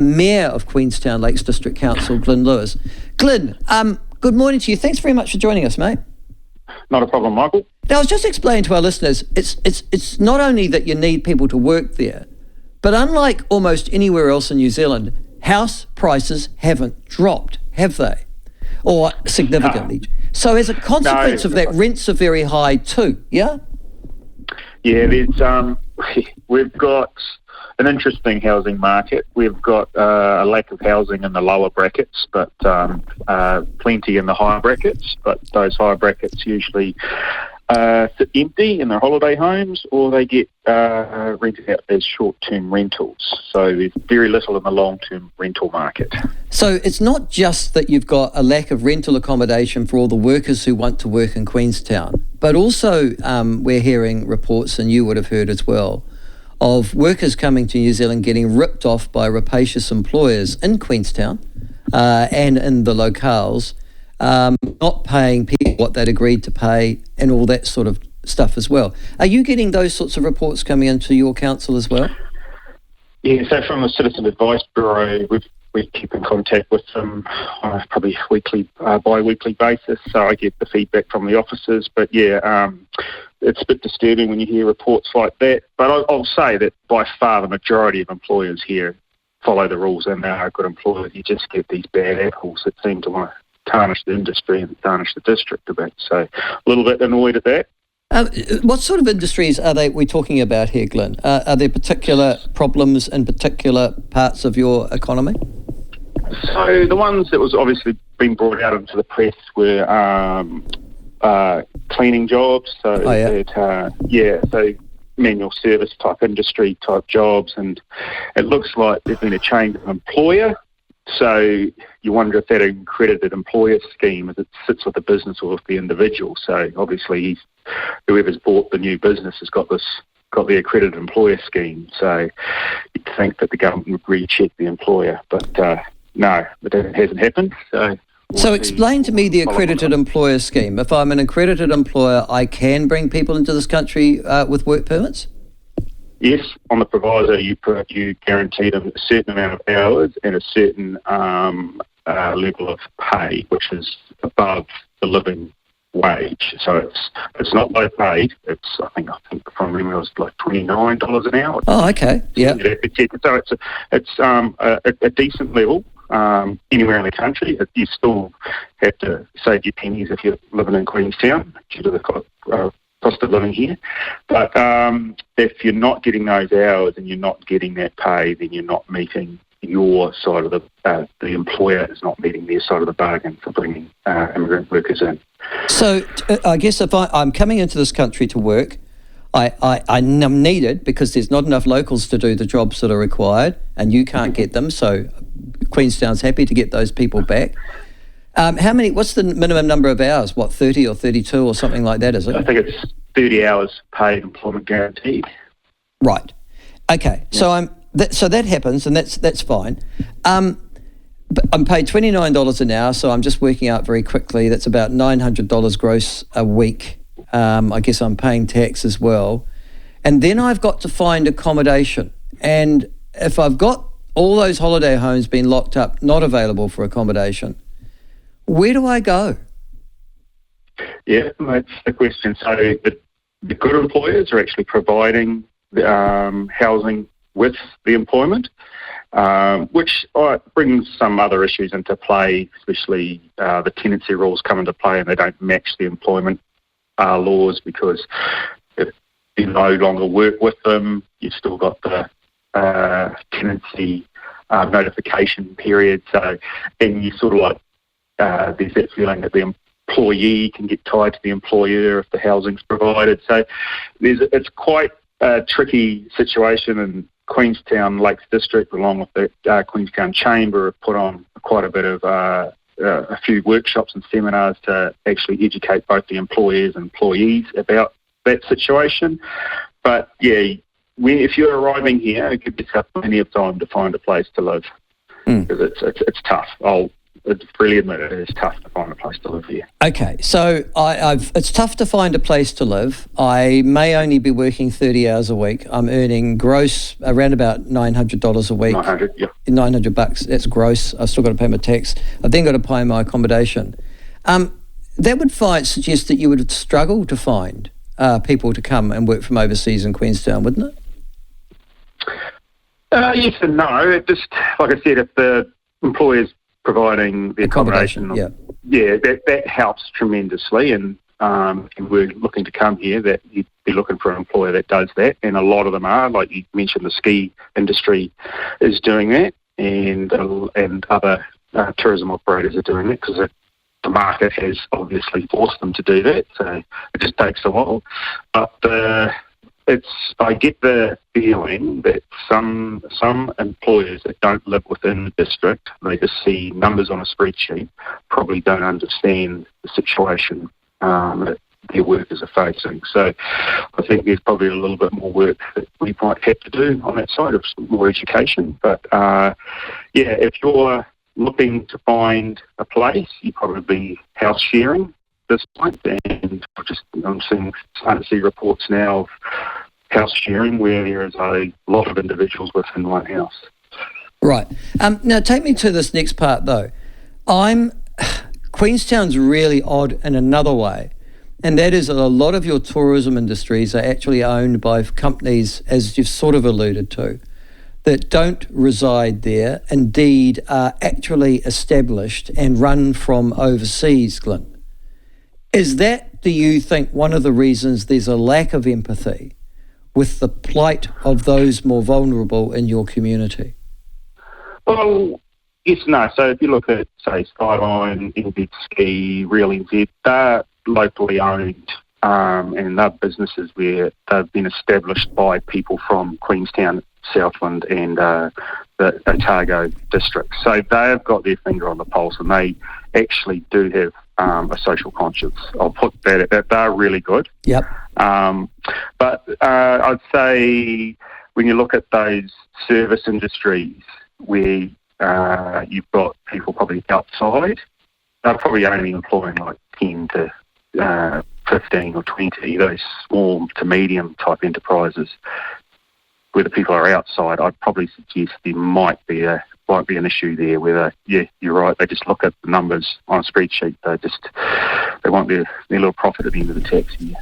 Mayor of Queenstown Lakes District Council, Glyn Lewers. Glyn, good morning to you. Thanks very much for joining us, mate. Not a problem, Michael. Now, I was just explaining to our listeners, it's not only that you need people to work there, but unlike almost anywhere else in New Zealand, house prices haven't dropped, have they? Or significantly. No. So as a consequence of that, rents are very high too, yeah? Yeah, we've got an interesting housing market. We've got a lack of housing in the lower brackets, but plenty in the higher brackets. But those higher brackets usually sit empty in their holiday homes, or they get rented out as short-term rentals. So there's very little in the long-term rental market. So it's not just that you've got a lack of rental accommodation for all the workers who want to work in Queenstown, but also we're hearing reports, and you would have heard as well, of workers coming to New Zealand getting ripped off by rapacious employers in Queenstown and in the locales, not paying people what they'd agreed to pay and all that sort of stuff as well. Are you getting those sorts of reports coming into your council as well? Yeah, so from the Citizens Advice Bureau, we keep in contact with them on a probably bi-weekly basis, so I get the feedback from the officers. But yeah, it's a bit disturbing when you hear reports like that. But I'll say that by far the majority of employers here follow the rules and they are good employers. You just get these bad apples that seem to want to tarnish the industry and tarnish the district a bit. So a little bit annoyed at that. What sort of industries are we talking about here, Glyn? Are there particular problems in particular parts of your economy? So the ones that was obviously being brought out into the press were cleaning jobs. So so manual service type industry type jobs, and it looks like there's been a change of employer. So you wonder if that accredited employer scheme, if it sits with the business or with the individual. So obviously whoever's bought the new business has got the accredited employer scheme. So you'd think that the government would recheck the employer, but no, it hasn't happened. So explain to me the accredited employer scheme. If I'm an accredited employer, I can bring people into this country with work permits? Yes, on the proviso you guarantee them a certain amount of hours and a certain level of pay, which is above the living wage. So it's not low paid. It's I think from memory it was like $29 an hour. Oh, okay, yeah. So it's a decent level. Anywhere in the country, you still have to save your pennies if you're living in Queenstown due to the cost of living here. But if you're not getting those hours and you're not getting that pay, then you're not meeting your side of the employer is not meeting their side of the bargain for bringing immigrant workers in. So I guess if I'm coming into this country to work, I'm needed because there's not enough locals to do the jobs that are required, and you can't get them, so Queenstown's happy to get those people back. What's the minimum number of hours? 30 or 32 or something like that, is it? I think it's 30 hours paid employment guaranteed. Right. Okay. Yeah. So that happens, and that's fine. But I'm paid $29 an hour, so I'm just working out very quickly. That's about $900 gross a week. I guess I'm paying tax as well. And then I've got to find accommodation. And if I've got all those holiday homes being locked up, not available for accommodation, where do I go? Yeah, that's the question. So the good employers are actually providing housing with the employment, which brings some other issues into play, especially the tenancy rules come into play and they don't match the employment laws, because if you no longer work with them, you've still got the tenancy notification period. So then you sort of like, there's that feeling that the employee can get tied to the employer if the housing's provided. So it's quite a tricky situation, and Queenstown Lakes District, along with the Queenstown Chamber, have put on quite a bit of a few workshops and seminars to actually educate both the employers and employees about that situation. But yeah, if you're arriving here, it gives yourself plenty of time to find a place to live, because it's tough. freely admit it is tough to find a place to live here. Okay, so it's tough to find a place to live. I may only be working 30 hours a week. I'm earning gross around about $900 a week. 900, yeah. $900, that's gross. I've still got to pay my tax. I've then got to pay my accommodation. That would suggest that you would struggle to find people to come and work from overseas in Queenstown, wouldn't it? Yes and no. It just, like I said, if the employer's providing the accommodation, that helps tremendously. And if you were looking to come here, that you'd be looking for an employer that does that. And a lot of them are, like you mentioned, the ski industry is doing that, and other tourism operators are doing it because the market has obviously forced them to do that. So it just takes a while. But I get the feeling that some employers that don't live within the district, they just see numbers on a spreadsheet, probably don't understand the situation that their workers are facing. So I think there's probably a little bit more work that we might have to do on that side of more education. But if you're looking to find a place, you probably house sharing this point, and I'm starting to see reports now of house sharing where there is a lot of individuals within one house. Right. Now take me to this next part though. Queenstown's really odd in another way, and that is that a lot of your tourism industries are actually owned by companies, as you've sort of alluded to, that don't reside there, indeed are actually established and run from overseas, Glyn. Is that, do you think, one of the reasons there's a lack of empathy with the plight of those more vulnerable in your community? Well, yes and no. So if you look at, say, Skyline, NZ Ski, Real NZ, they're locally owned and they're businesses where they've been established by people from Queenstown, Southland and the Otago district. So they've got their finger on the pulse and they actually do have a social conscience. I'll put that at that. They're really good. Yep. But I'd say when you look at those service industries where you've got people probably outside, they're probably only employing like 10 to 15 or 20, those small to medium type enterprises where the people are outside. I'd probably suggest there might be an issue there where you're right, they just look at the numbers on a spreadsheet. They want their little profit at the end of the tax year.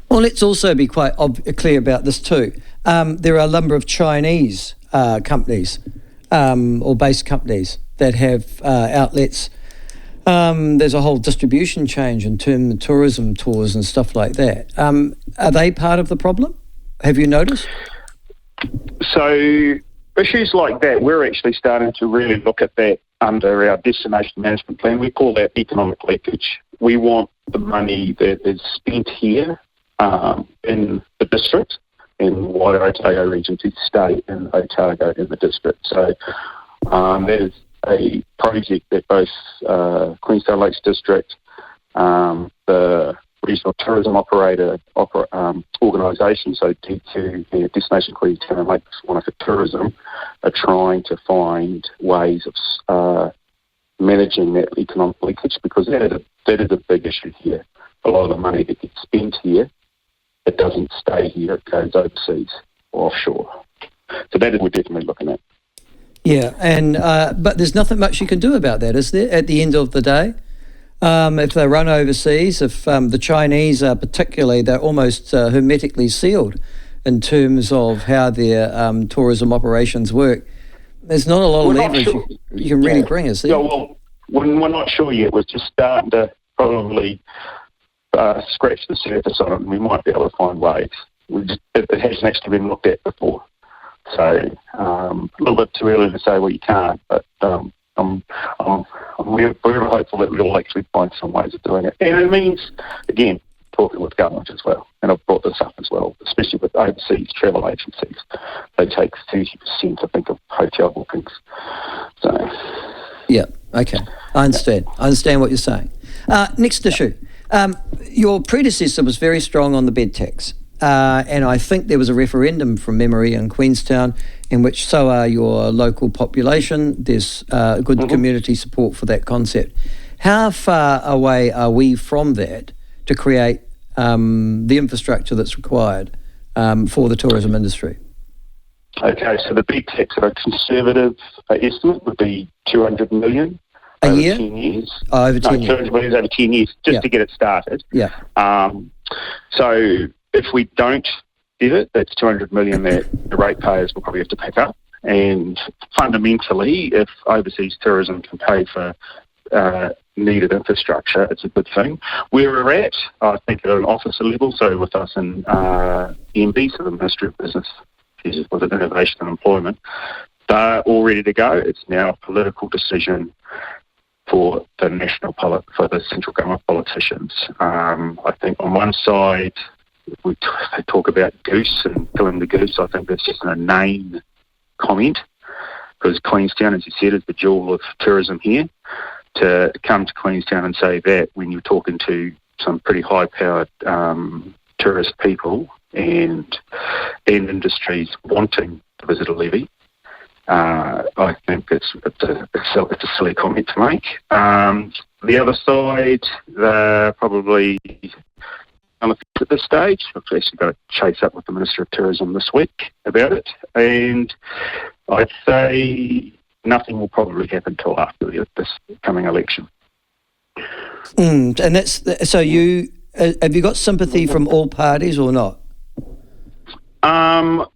Well, let's also be quite clear about this too. There are a number of Chinese companies or based companies that have outlets. There's a whole distribution change in terms of tourism tours and stuff like that. Are they part of the problem? Have you noticed? So issues like that, we're actually starting to really look at that under our destination management plan. We call that economic leakage. We want the money that is spent here in the district in wider Otago region to stay in Otago in the district. So there's a project that both Queenstown Lakes District, the Regional Tourism Operator organisation, so D2, Destination Queenstown and Lakes Wanaka Tourism, are trying to find ways of managing that economic leakage, because that is a big issue here. A lot of the money that gets spent here, it doesn't stay here, it goes overseas or offshore. So that we're definitely looking at. Yeah, and but there's nothing much you can do about that, is there, at the end of the day? If they run overseas, if the Chinese are particularly, they're almost hermetically sealed in terms of how their tourism operations work. There's not a lot of leverage you can really bring, is there? Yeah, well, we're not sure yet. We're just starting to probably scratch the surface on it, and we might be able to find ways. It hasn't actually been looked at before. So a little bit too early to say, well, you can't, but we're hopeful that we'll actually find some ways of doing it. And it means, again, talking with government as well. And I've brought this up as well, especially with overseas travel agencies. They take 30%, I think, of hotel bookings. So, yeah, okay. I understand what you're saying. Next issue. Your predecessor was very strong on the bed tax. And I think there was a referendum from memory in Queenstown, in which so are your local population. There's good community support for that concept. How far away are we from that to create the infrastructure that's required for the tourism industry? Okay, so the big tax at a conservative estimate would be 200 million a over year? 10 years. Over 10 years. 200 million over 10 years, just to get it started. Yeah. So if we don't get it, that's 200 million that the ratepayers will probably have to pick up. And fundamentally, if overseas tourism can pay for needed infrastructure, it's a good thing. Where we're at, I think at an officer level, so with us in MB, so the Ministry of Business, with Innovation and Employment, they're all ready to go. It's now a political decision for the central government politicians. I think on one side, they talk about goose and killing the goose. I think that's just an inane comment, because Queenstown, as you said, is the jewel of tourism here. To come to Queenstown and say that when you're talking to some pretty high-powered tourist people and industries wanting to visit a levy, I think it's a silly comment to make. The other side, they're probably at this stage. I've actually got to chase up with the Minister of Tourism this week about it, and I'd say nothing will probably happen till after this coming election. And that's so. You have you got sympathy from all parties or not?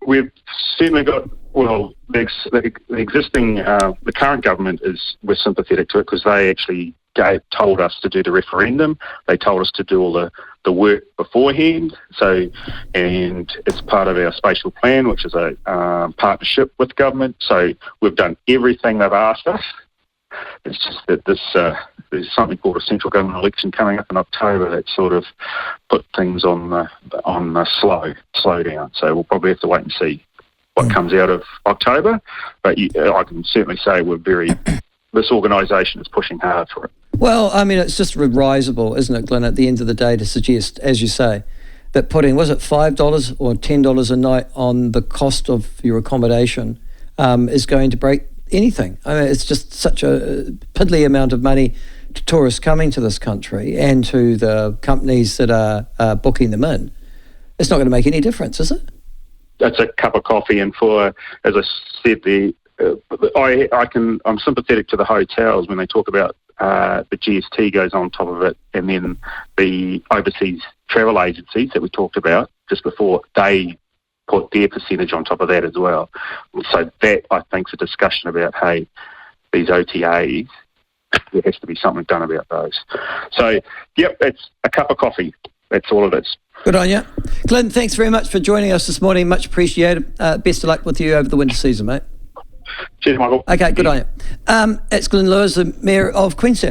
We've certainly got. Well, the existing, the current government we're sympathetic to it, because they actually told us to do the referendum. They told us to do all the work beforehand. So, and it's part of our spatial plan, which is a partnership with government. So we've done everything they've asked us. It's just that there's something called a central government election coming up in October that sort of put things on the slow down. So we'll probably have to wait and see what comes out of October. But I can certainly say this organisation is pushing hard for it. Well, I mean, it's just risible, isn't it, Glyn, at the end of the day, to suggest, as you say, that putting, was it $5 or $10 a night on the cost of your accommodation is going to break anything. I mean, it's just such a piddly amount of money to tourists coming to this country and to the companies that are booking them in. It's not going to make any difference, is it? That's a cup of coffee, and for, as I said, I'm sympathetic to the hotels when they talk about the GST goes on top of it, and then the overseas travel agencies that we talked about just before, they put their percentage on top of that as well. So that, I think, is a discussion about, hey, these OTAs, there has to be something done about those. So, yep, it's a cup of coffee. That's all it is. Good on you. Glyn, thanks very much for joining us this morning. Much appreciated. Best of luck with you over the winter season, mate. Cheers, Michael. Okay, good on you. It's Glyn Lewers, the Mayor of Queenstown.